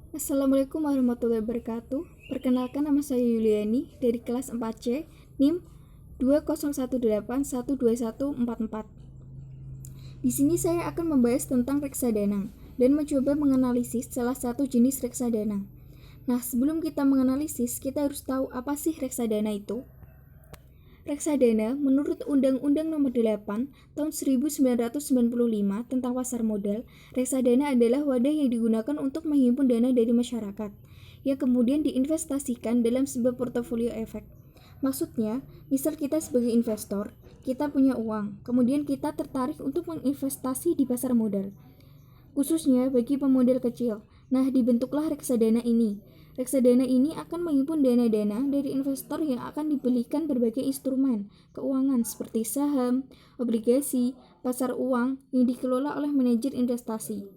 Assalamualaikum warahmatullahi wabarakatuh. Perkenalkan, nama saya Yuliani dari kelas 4C, NIM 20181212144. Di sini saya akan membahas tentang reksadana dan mencoba menganalisis salah satu jenis reksadana. Nah, sebelum kita menganalisis, kita harus tahu apa sih reksadana itu. Reksadana menurut Undang-Undang Nomor 8 Tahun 1995 tentang pasar modal, reksadana adalah wadah yang digunakan untuk menghimpun dana dari masyarakat yang kemudian diinvestasikan dalam sebuah portofolio efek. Maksudnya, misal kita sebagai investor, kita punya uang, kemudian kita tertarik untuk menginvestasi di pasar modal, khususnya bagi pemodal kecil. Nah, dibentuklah reksadana ini. Reksadana ini akan menghimpun dana-dana dari investor yang akan dibelikan berbagai instrumen keuangan seperti saham, obligasi, pasar uang yang dikelola oleh manajer investasi.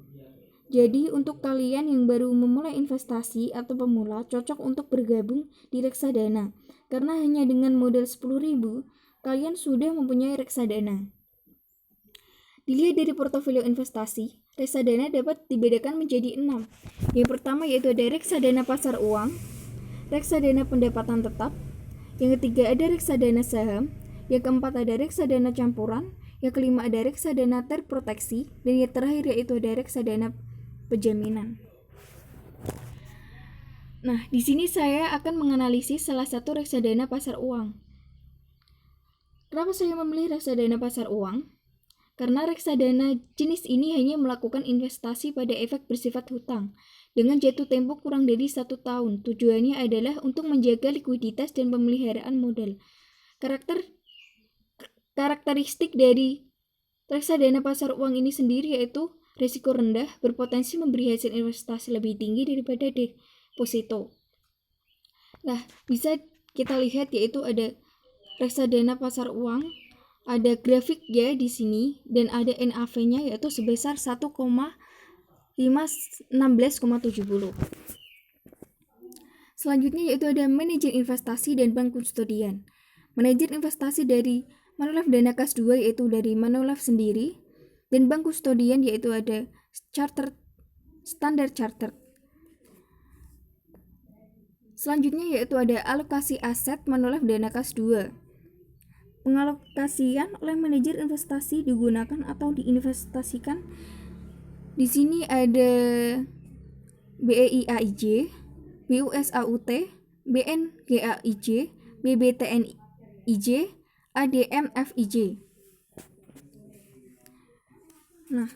Jadi, untuk kalian yang baru memulai investasi atau pemula, cocok untuk bergabung di reksadana. Karena hanya dengan modal 10.000, kalian sudah mempunyai reksadana. Dilihat dari portofolio investasi, reksadana dapat dibedakan menjadi 6. Yang pertama yaitu ada reksadana pasar uang, reksadana pendapatan tetap, yang ketiga ada reksadana saham, yang keempat ada reksadana campuran, yang kelima ada reksadana terproteksi, dan yang terakhir yaitu ada reksadana penjaminan. Nah, di sini saya akan menganalisis salah satu reksadana pasar uang. Kenapa saya memilih reksadana pasar uang? Karena reksadana jenis ini hanya melakukan investasi pada efek bersifat hutang dengan jatuh tempo kurang dari 1 tahun. Tujuannya adalah untuk menjaga likuiditas dan pemeliharaan modal. Karakteristik dari reksadana pasar uang ini sendiri yaitu risiko rendah, berpotensi memberi hasil investasi lebih tinggi daripada deposito. Nah, bisa kita lihat yaitu ada reksadana pasar uang, ada grafiknya di sini dan ada NAV-nya yaitu sebesar 1,516,70. Selanjutnya yaitu ada manajer investasi dan bank kustodian. Manajer investasi dari Manulife Dana Kas 2 yaitu dari Manulife sendiri, dan bank kustodian yaitu ada Standard Chartered. Selanjutnya yaitu ada alokasi aset Manulife Dana Kas 2. Pengalokasian oleh manajer investasi digunakan atau diinvestasikan. Di sini ada BEIAIJ, BUSAUT, BNGAIJ, BBTNIJ, ADMFIJ. Nah,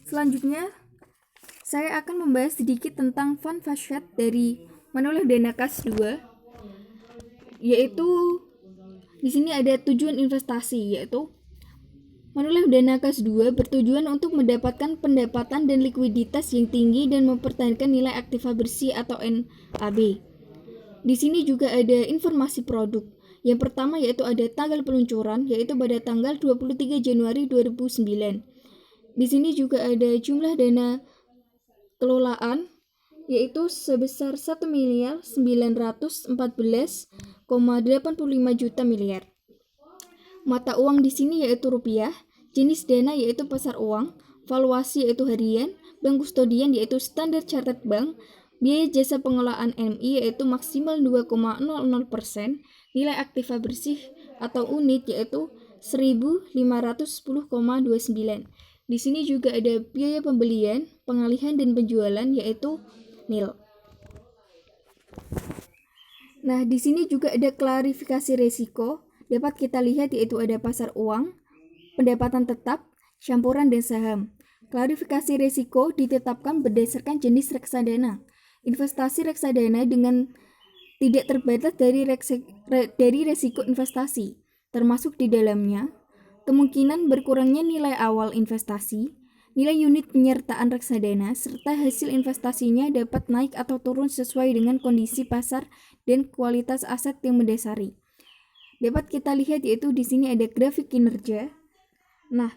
selanjutnya saya akan membahas sedikit tentang fund fashion dari Manulife Dana Kas 2, yaitu di sini ada tujuan investasi, yaitu Manulife Dana Kas 2 bertujuan untuk mendapatkan pendapatan dan likuiditas yang tinggi dan mempertahankan nilai aktiva bersih atau NAB. Di sini juga ada informasi produk. Yang pertama yaitu ada tanggal peluncuran, yaitu pada tanggal 23 Januari 2009. Di sini juga ada jumlah dana kelolaan, yaitu sebesar 1.914,85 juta miliar. Mata uang di sini yaitu rupiah, jenis dana yaitu pasar uang, valuasi yaitu harian, bank kustodian yaitu Standard Chartered Bank, biaya jasa pengelolaan MI yaitu maksimal 2,00%, nilai aktiva bersih atau unit yaitu 1.510,29. Di sini juga ada biaya pembelian, pengalihan dan penjualan yaitu nil. Nah, di sini juga ada klarifikasi risiko. Dapat kita lihat yaitu ada pasar uang, pendapatan tetap, campuran dan saham. Klarifikasi risiko ditetapkan berdasarkan jenis reksadana. Investasi reksadana dengan tidak terbatas dari risiko investasi, termasuk di dalamnya kemungkinan berkurangnya nilai awal investasi, nilai unit penyertaan reksadana, serta hasil investasinya dapat naik atau turun sesuai dengan kondisi pasar dan kualitas aset yang mendasari. Dapat kita lihat yaitu di sini ada grafik kinerja. Nah,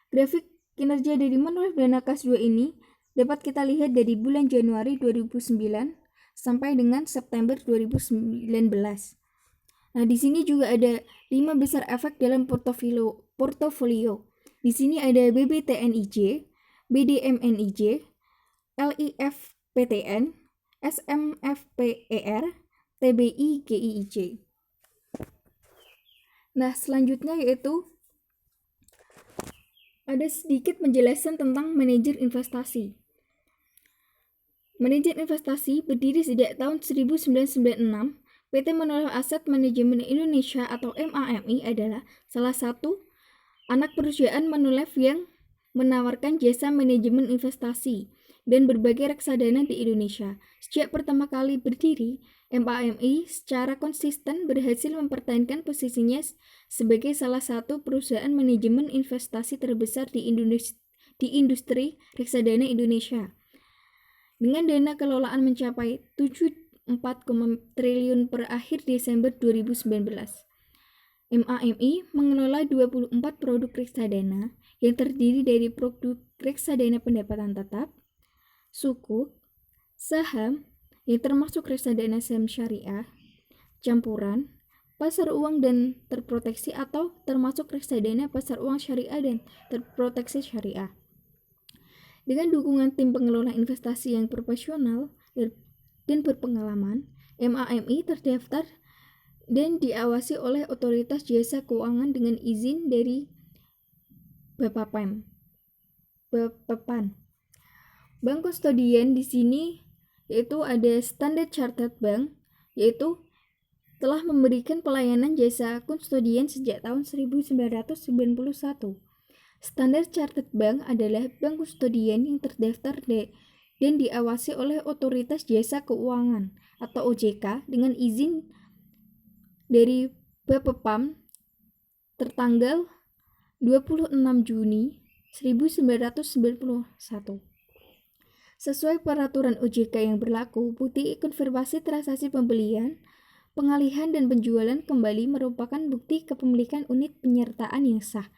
grafik kinerja dari Manulife Dana Kas 2 ini dapat kita lihat dari bulan Januari 2009 sampai dengan September 2019. Nah, di sini juga ada 5 besar efek dalam portofolio. Di sini ada BBTNIJ, BDMNIJ, LIFPTN, SMFPER, TBI GIIC. Nah, selanjutnya yaitu ada sedikit penjelasan tentang manajer investasi. Manajer investasi berdiri sejak tahun 1996. PT Manulife Asset Management Indonesia atau MAMI adalah salah satu anak perusahaan Manulife yang menawarkan jasa manajemen investasi dan berbagai reksadana di Indonesia. Sejak pertama kali berdiri, MAMI secara konsisten berhasil mempertahankan posisinya sebagai salah satu perusahaan manajemen investasi terbesar di industri reksadana Indonesia. Dengan dana kelolaan mencapai 74 triliun per akhir Desember 2019. MAMI mengelola 24 produk reksadana yang terdiri dari produk reksadana pendapatan tetap, sukuk, saham yang termasuk reksadana saham syariah, campuran, pasar uang dan terproteksi atau termasuk reksadana pasar uang syariah dan terproteksi syariah. Dengan dukungan tim pengelola investasi yang profesional dan berpengalaman, MAMI terdaftar dan diawasi oleh Otoritas Jasa Keuangan dengan izin dari Bapepam. Bank kustodian di sini yaitu ada Standard Chartered Bank, yaitu telah memberikan pelayanan jasa kustodian sejak tahun 1991. Standard Chartered Bank adalah bank kustodian yang terdaftar dan diawasi oleh Otoritas Jasa Keuangan atau OJK dengan izin dari Bapepam tertanggal 26 Juni 1991. Sesuai peraturan OJK yang berlaku, bukti konfirmasi transaksi pembelian, pengalihan dan penjualan kembali merupakan bukti kepemilikan unit penyertaan yang sah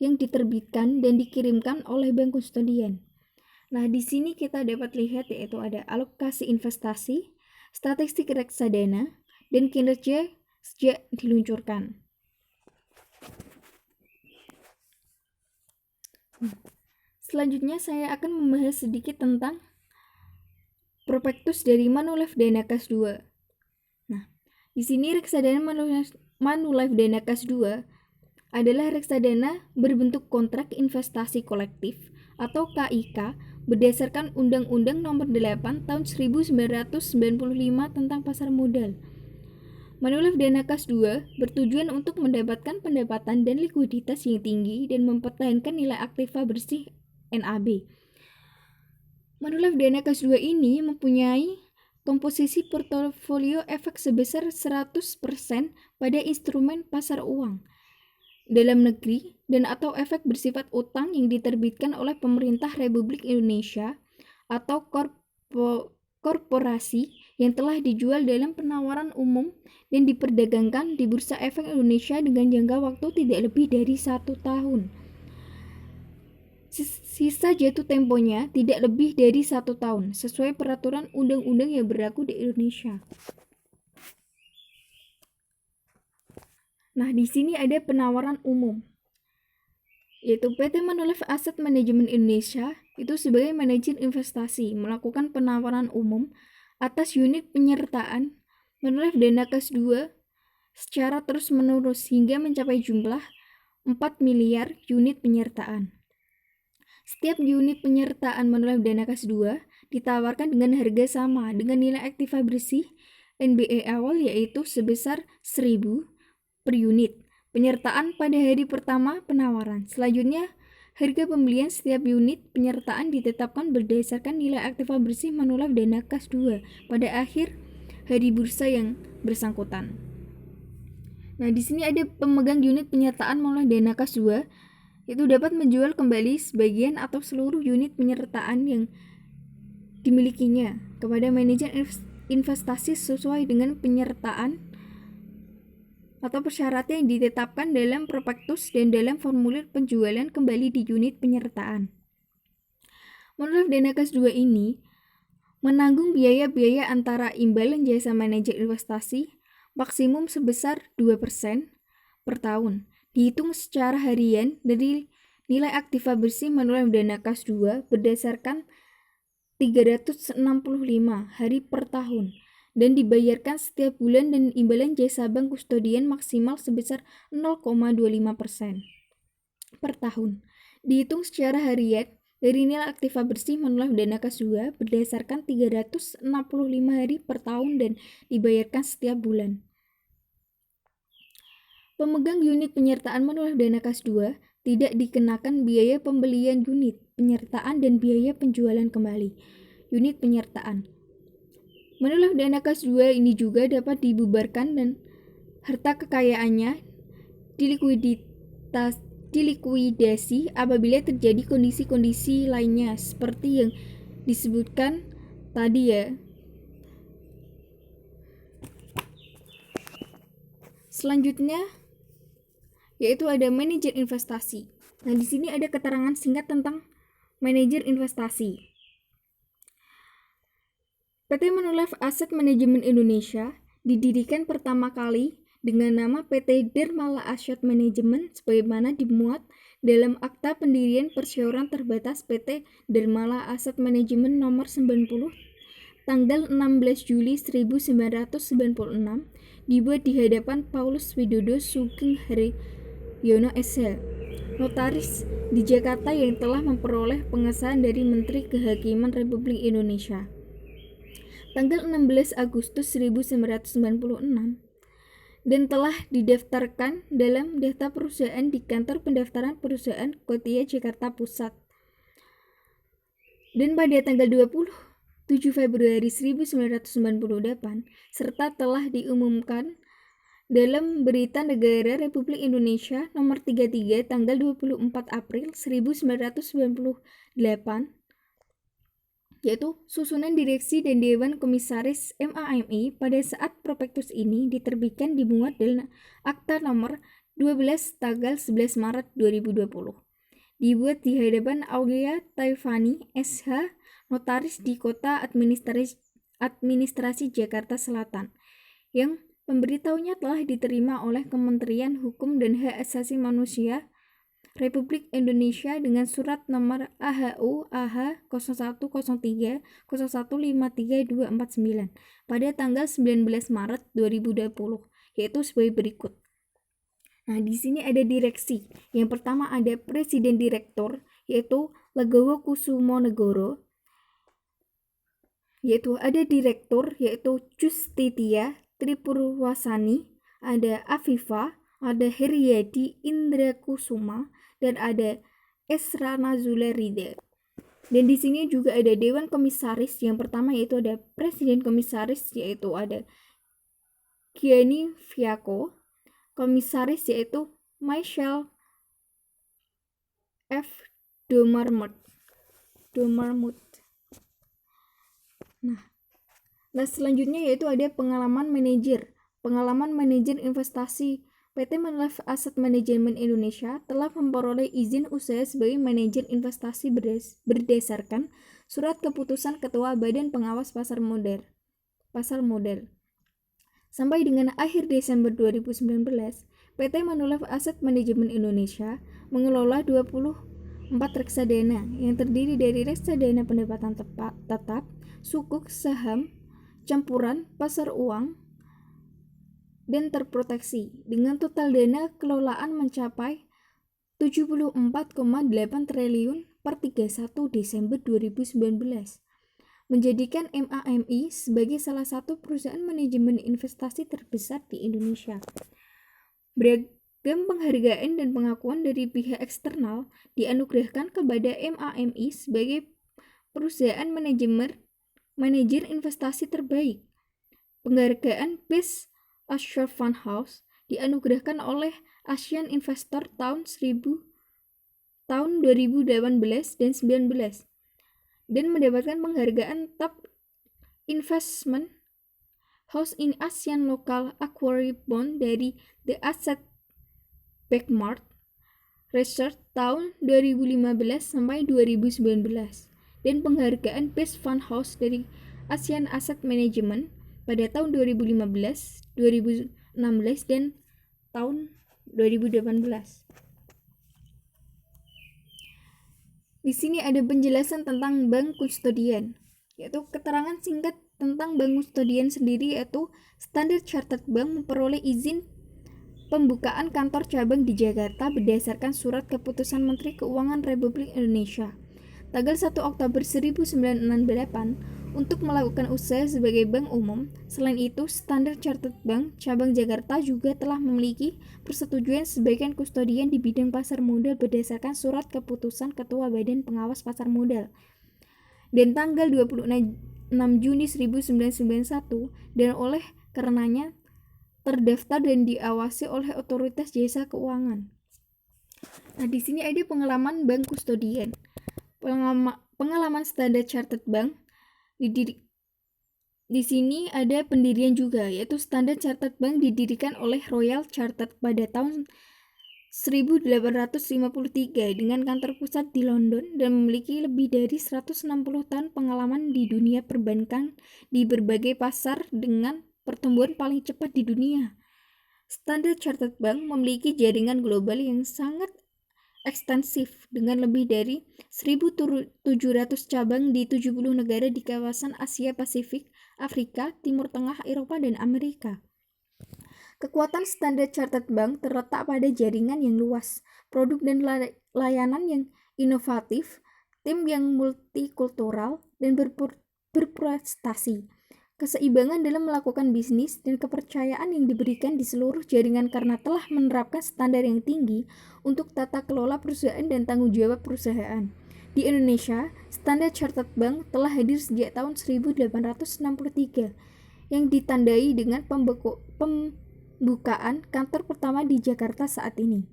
yang diterbitkan dan dikirimkan oleh bank kustodian. Nah, di sini kita dapat lihat yaitu ada alokasi investasi, statistik reksadana, dan kinerja sejak diluncurkan. Selanjutnya saya akan membahas sedikit tentang prospektus dari Manulife Dana Kas 2. Nah, di sini reksadana Manulife Dana Kas 2 adalah reksadana berbentuk kontrak investasi kolektif atau KIK berdasarkan Undang-Undang Nomor 8 Tahun 1995 tentang pasar modal. Manulife Dana Kas 2 bertujuan untuk mendapatkan pendapatan dan likuiditas yang tinggi dan mempertahankan nilai aktiva bersih NAB. Manulife Dana Kas 2 ini mempunyai komposisi portofolio efek sebesar 100% pada instrumen pasar uang dalam negeri dan atau efek bersifat utang yang diterbitkan oleh pemerintah Republik Indonesia atau korporasi yang telah dijual dalam penawaran umum dan diperdagangkan di Bursa Efek Indonesia dengan jangka waktu tidak lebih dari 1 tahun. Sisa jatuh temponya tidak lebih dari 1 tahun sesuai peraturan undang-undang yang berlaku di Indonesia. Nah, di sini ada penawaran umum, yaitu PT Manulife Asset Management Indonesia itu sebagai manajer investasi melakukan penawaran umum atas unit penyertaan Manulife Dana Kas 2 secara terus-menerus hingga mencapai jumlah 4 miliar unit penyertaan. Setiap unit penyertaan Manulife Dana Kas 2 ditawarkan dengan harga sama dengan nilai aktiva bersih NBA awal yaitu sebesar 1.000 per unit penyertaan pada hari pertama penawaran. Selanjutnya, harga pembelian setiap unit penyertaan ditetapkan berdasarkan nilai aktiva bersih Manulife Dana Kas 2 pada akhir hari bursa yang bersangkutan. Nah, di sini ada pemegang unit penyertaan Manulife Dana Kas 2 itu dapat menjual kembali sebagian atau seluruh unit penyertaan yang dimilikinya kepada manajer investasi sesuai dengan penyertaan atau persyaratan yang ditetapkan dalam prospektus dan dalam formulir penjualan kembali di unit penyertaan. Manulife Dana Kas 2 ini menanggung biaya-biaya antara imbalan jasa manajer investasi maksimum sebesar 2% per tahun, dihitung secara harian dari nilai aktiva bersih Manulife Dana Kas 2 berdasarkan 365 hari per tahun dan dibayarkan setiap bulan, dan imbalan jasa bank kustodian maksimal sebesar 0,25% per tahun. Dihitung secara harian, dari nilai aktiva bersih manulife dana kas 2 berdasarkan 365 hari per tahun dan dibayarkan setiap bulan. Pemegang unit penyertaan manulife dana kas 2 tidak dikenakan biaya pembelian unit penyertaan dan biaya penjualan kembali unit penyertaan. Manulife dana kas 2 ini juga dapat dibubarkan dan harta kekayaannya dilikuidasi apabila terjadi kondisi-kondisi lainnya seperti yang disebutkan tadi ya. Selanjutnya yaitu ada manajer investasi. Nah, di sini ada keterangan singkat tentang manajer investasi. PT Manulife Asset Management Indonesia didirikan pertama kali dengan nama PT Dermala Asset Management sebagaimana dimuat dalam Akta Pendirian Perseroan Terbatas PT Dermala Asset Management nomor 90 tanggal 16 Juli 1996 dibuat di hadapan Paulus Widodo Sugeng Haryono SH, notaris di Jakarta yang telah memperoleh pengesahan dari Menteri Kehakiman Republik Indonesia. Tanggal 16 Agustus 1996 dan telah didaftarkan dalam daftar perusahaan di Kantor Pendaftaran Perusahaan Kotia Jakarta Pusat. Dan pada tanggal 27 Februari 1998 serta telah diumumkan dalam Berita Negara Republik Indonesia nomor 33 tanggal 24 April 1998 yaitu susunan direksi dan dewan komisaris MAMI pada saat prospektus ini diterbitkan dimuat dalam Akta nomor 12 tanggal 11 Maret 2020. Dibuat di hadapan Aulia Taifani SH, notaris di Kota Administrasi Jakarta Selatan, yang pemberitahunya telah diterima oleh Kementerian Hukum dan Hak Asasi Manusia Republik Indonesia dengan surat nomor AHU AH 0103 0153249 pada tanggal 19 Maret 2020, yaitu sebagai berikut. Nah, di sini ada direksi. Yang pertama ada presiden direktur, yaitu Legowo Kusumo Negoro. Yaitu ada direktur, yaitu Justitia Tripurwasani, ada Afifa, ada Heriadi Indra Kusuma, dan ada Esra Nazula Rida. Dan di sini juga ada dewan komisaris. Yang pertama yaitu ada presiden komisaris, yaitu ada Gianni Fiaco. Komisaris yaitu Michelle F. Domarmut. Nah, selanjutnya yaitu ada pengalaman manajer investasi. PT Manulife Asset Management Indonesia telah memperoleh izin usaha sebagai manajer investasi berdasarkan surat keputusan Ketua Badan Pengawas Pasar Modal. Sampai dengan akhir Desember 2019, PT Manulife Asset Management Indonesia mengelola 24 reksadana yang terdiri dari reksadana pendapatan tetap, sukuk, saham, campuran, pasar uang, dan terproteksi dengan total dana kelolaan mencapai 74,8 triliun per 31 Desember 2019, menjadikan MAMI sebagai salah satu perusahaan manajemen investasi terbesar di Indonesia. Beragam penghargaan dan pengakuan dari pihak eksternal dianugerahkan kepada MAMI sebagai perusahaan manajer investasi terbaik. Penghargaan Best Offshore Fund House dianugerahkan oleh Asian Investor tahun 2018 dan 19 dan mendapatkan penghargaan Top Investment House in ASEAN Local Equity Bond dari The Asset Benchmark Research tahun 2015 sampai 2019 dan penghargaan Best Fund House dari ASEAN Asset Management pada tahun 2015, 2016, dan tahun 2018. Di sini ada penjelasan tentang bank kustodian. yaitu keterangan singkat tentang bank kustodian sendiri, yaitu Standard Chartered Bank memperoleh izin pembukaan kantor cabang di Jakarta berdasarkan surat keputusan Menteri Keuangan Republik Indonesia tanggal 1 Oktober 1968 untuk melakukan usaha sebagai bank umum. Selain itu, Standard Chartered Bank cabang Jakarta juga telah memiliki persetujuan sebagai kustodian di bidang pasar modal berdasarkan surat keputusan Ketua Badan Pengawas Pasar Modal dan tanggal 26 Juni 1991, dan oleh karenanya terdaftar dan diawasi oleh otoritas jasa keuangan. Nah, di sini ada pengalaman bank kustodian. Pengalaman Standard Chartered Bank di sini ada pendirian juga, yaitu Standard Chartered Bank didirikan oleh Royal Chartered pada tahun 1853 dengan kantor pusat di London dan memiliki lebih dari 160 tahun pengalaman di dunia perbankan di berbagai pasar dengan pertumbuhan paling cepat di dunia. Standard Chartered Bank memiliki jaringan global yang sangat ekstensif dengan lebih dari 1.700 cabang di 70 negara di kawasan Asia Pasifik, Afrika, Timur Tengah, Eropa, dan Amerika. Kekuatan Standard Chartered Bank terletak pada jaringan yang luas, produk dan layanan yang inovatif, tim yang multikultural dan berprestasi, keseimbangan dalam melakukan bisnis, dan kepercayaan yang diberikan di seluruh jaringan karena telah menerapkan standar yang tinggi untuk tata kelola perusahaan dan tanggung jawab perusahaan. Di Indonesia, Standard Chartered Bank telah hadir sejak tahun 1863 yang ditandai dengan pembukaan kantor pertama di Jakarta saat ini.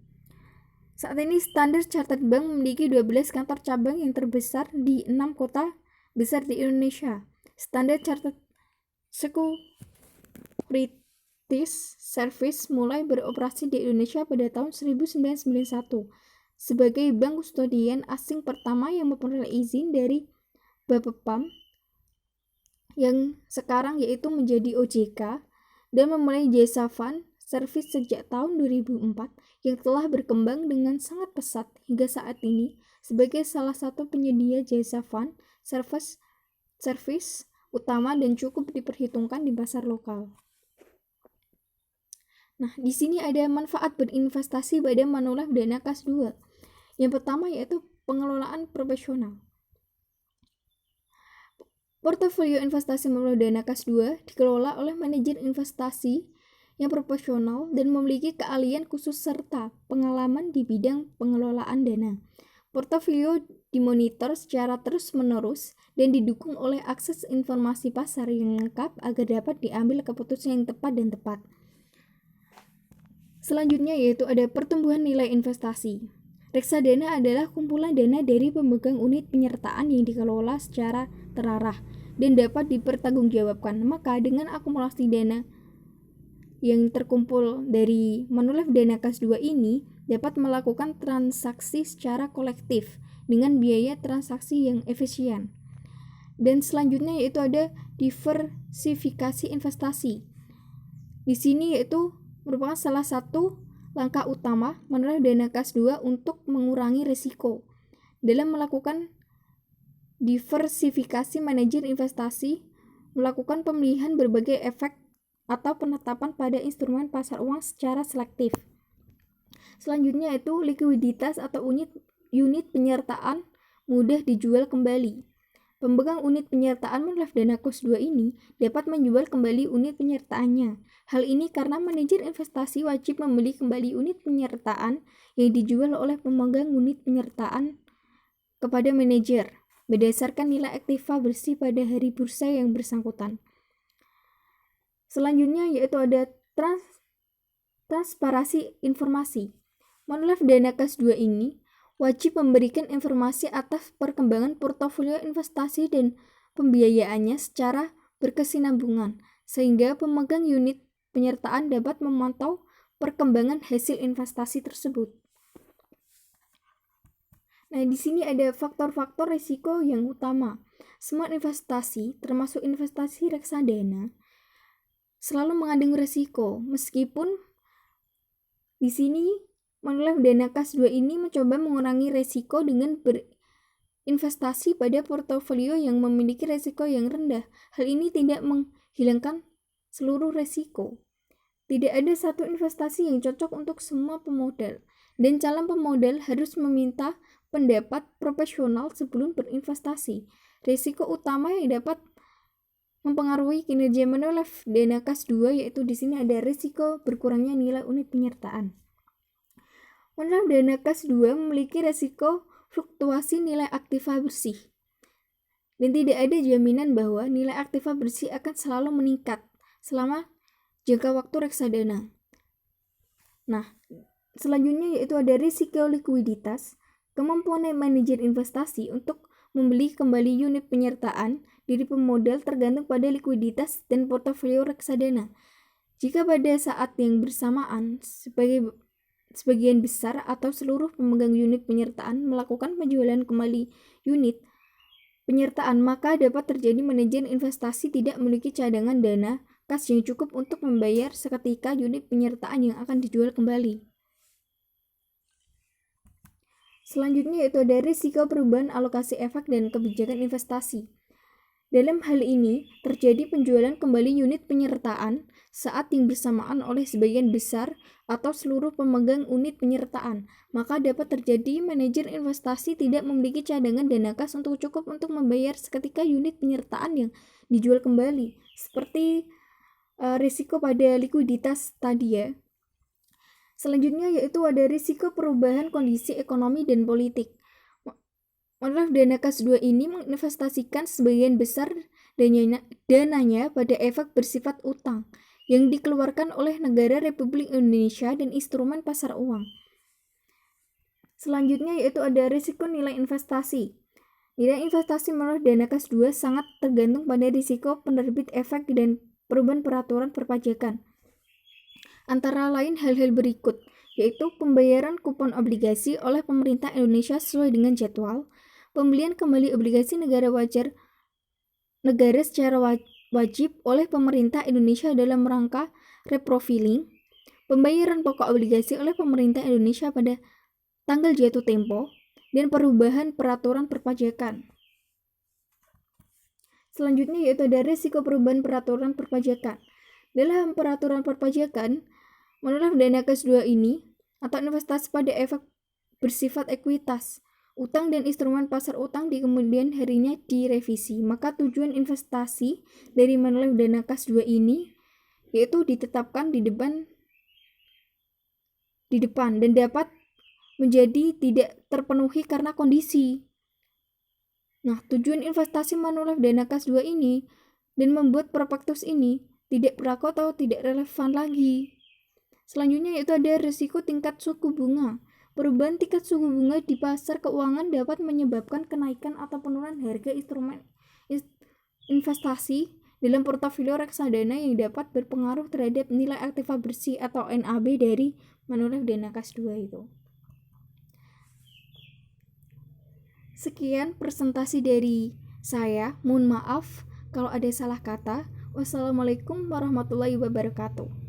Saat ini Standard Chartered Bank memiliki 12 kantor cabang yang terbesar di 6 kota besar di Indonesia. Standard Chartered Securities Service mulai beroperasi di Indonesia pada tahun 1991 sebagai bank kustodian asing pertama yang memperoleh izin dari Bapepam yang sekarang yaitu menjadi OJK, dan memulai jasa fund service sejak tahun 2004 yang telah berkembang dengan sangat pesat hingga saat ini sebagai salah satu penyedia jasa fund service utama dan cukup diperhitungkan di pasar lokal. Nah, di sini ada manfaat berinvestasi pada Manulife Dana Kas 2. Yang pertama yaitu pengelolaan profesional. Portofolio investasi Manulife Dana Kas 2 dikelola oleh manajer investasi yang profesional dan memiliki keahlian khusus serta pengalaman di bidang pengelolaan dana. Portofolio dimonitor secara terus-menerus dan didukung oleh akses informasi pasar yang lengkap agar dapat diambil keputusan yang tepat dan tepat. Selanjutnya yaitu ada pertumbuhan nilai investasi. Reksadana adalah kumpulan dana dari pemegang unit penyertaan yang dikelola secara terarah dan dapat dipertanggungjawabkan. Maka dengan akumulasi dana yang terkumpul dari Manulife Dana Kas 2 ini dapat melakukan transaksi secara kolektif dengan biaya transaksi yang efisien. Dan selanjutnya yaitu ada diversifikasi investasi. Di sini yaitu merupakan salah satu langkah utama Manulife Dana Kas 2 untuk mengurangi risiko. Dalam melakukan diversifikasi, manajer investasi melakukan pemilihan berbagai efek atau penetapan pada instrumen pasar uang secara selektif. Selanjutnya yaitu likuiditas atau unit penyertaan mudah dijual kembali. Pemegang unit penyertaan Manulife Dana Kas 2 ini dapat menjual kembali unit penyertaannya. Hal ini karena manajer investasi wajib membeli kembali unit penyertaan yang dijual oleh pemegang unit penyertaan kepada manajer berdasarkan nilai aktiva bersih pada hari bursa yang bersangkutan. Selanjutnya yaitu ada transparansi informasi. Manulife Dana Kas 2 ini wajib memberikan informasi atas perkembangan portofolio investasi dan pembiayaannya secara berkesinambungan, sehingga pemegang unit penyertaan dapat memantau perkembangan hasil investasi tersebut. Nah, di sini ada faktor-faktor risiko yang utama. Semua investasi, termasuk investasi reksadana, selalu mengandung risiko, meskipun di sini Manulife Dana Kas 2 ini mencoba mengurangi risiko dengan investasi pada portofolio yang memiliki risiko yang rendah. Hal ini tidak menghilangkan seluruh risiko. Tidak ada satu investasi yang cocok untuk semua pemodal, dan calon pemodal harus meminta pendapat profesional sebelum berinvestasi. Risiko utama yang dapat mempengaruhi kinerja Manulife dana kas 2 yaitu di sini ada risiko berkurangnya nilai unit penyertaan. Manulife dana kas 2 memiliki risiko fluktuasi nilai aktiva bersih, dan tidak ada jaminan bahwa nilai aktiva bersih akan selalu meningkat selama jangka waktu reksadana. Nah, selanjutnya yaitu ada risiko likuiditas. Kemampuan manajer investasi untuk membeli kembali unit penyertaan dari pemodal tergantung pada likuiditas dan portofolio reksadana. Jika pada saat yang bersamaan sebagian besar atau seluruh pemegang unit penyertaan melakukan penjualan kembali unit penyertaan, maka dapat terjadi manajer investasi tidak memiliki cadangan dana kas yang cukup untuk membayar seketika unit penyertaan yang akan dijual kembali. Selanjutnya yaitu ada risiko perubahan alokasi efek dan kebijakan investasi. Dalam hal ini, terjadi penjualan kembali unit penyertaan saat yang bersamaan oleh sebagian besar atau seluruh pemegang unit penyertaan, maka dapat terjadi manajer investasi tidak memiliki cadangan dana kas untuk cukup untuk membayar seketika unit penyertaan yang dijual kembali, seperti risiko pada likuiditas tadi ya. Selanjutnya yaitu ada risiko perubahan kondisi ekonomi dan politik. Manulife dana kas 2 ini menginvestasikan sebagian besar dananya pada efek bersifat utang yang dikeluarkan oleh negara Republik Indonesia dan instrumen pasar uang. Selanjutnya yaitu ada risiko nilai investasi. Nilai investasi Manulife dana kas 2 sangat tergantung pada risiko penerbit efek dan perubahan peraturan perpajakan. Antara lain hal-hal berikut, yaitu pembayaran kupon obligasi oleh pemerintah Indonesia sesuai dengan jadwal, pembelian kembali obligasi negara secara wajib oleh pemerintah Indonesia dalam rangka reprofiling, pembayaran pokok obligasi oleh pemerintah Indonesia pada tanggal jatuh tempo, dan perubahan peraturan perpajakan. Selanjutnya yaitu ada risiko perubahan peraturan perpajakan. Dalam peraturan perpajakan, Manulife dana kas 2 ini atau investasi pada efek bersifat ekuitas, utang dan instrumen pasar utang di kemudian harinya direvisi. Maka tujuan investasi dari Manulife dana kas 2 ini yaitu ditetapkan di depan dan dapat menjadi tidak terpenuhi karena kondisi. Nah, tujuan investasi Manulife dana kas 2 ini dan membuat prospektus ini tidak berlaku atau tidak relevan lagi. Selanjutnya yaitu ada risiko tingkat suku bunga. Perubahan tingkat suku bunga di pasar keuangan dapat menyebabkan kenaikan atau penurunan harga instrumen investasi dalam portofolio reksadana yang dapat berpengaruh terhadap nilai aktiva bersih atau NAB dari Manulife dana kas 2 itu. Sekian presentasi dari saya. Mohon maaf kalau ada salah kata. Wassalamualaikum warahmatullahi wabarakatuh.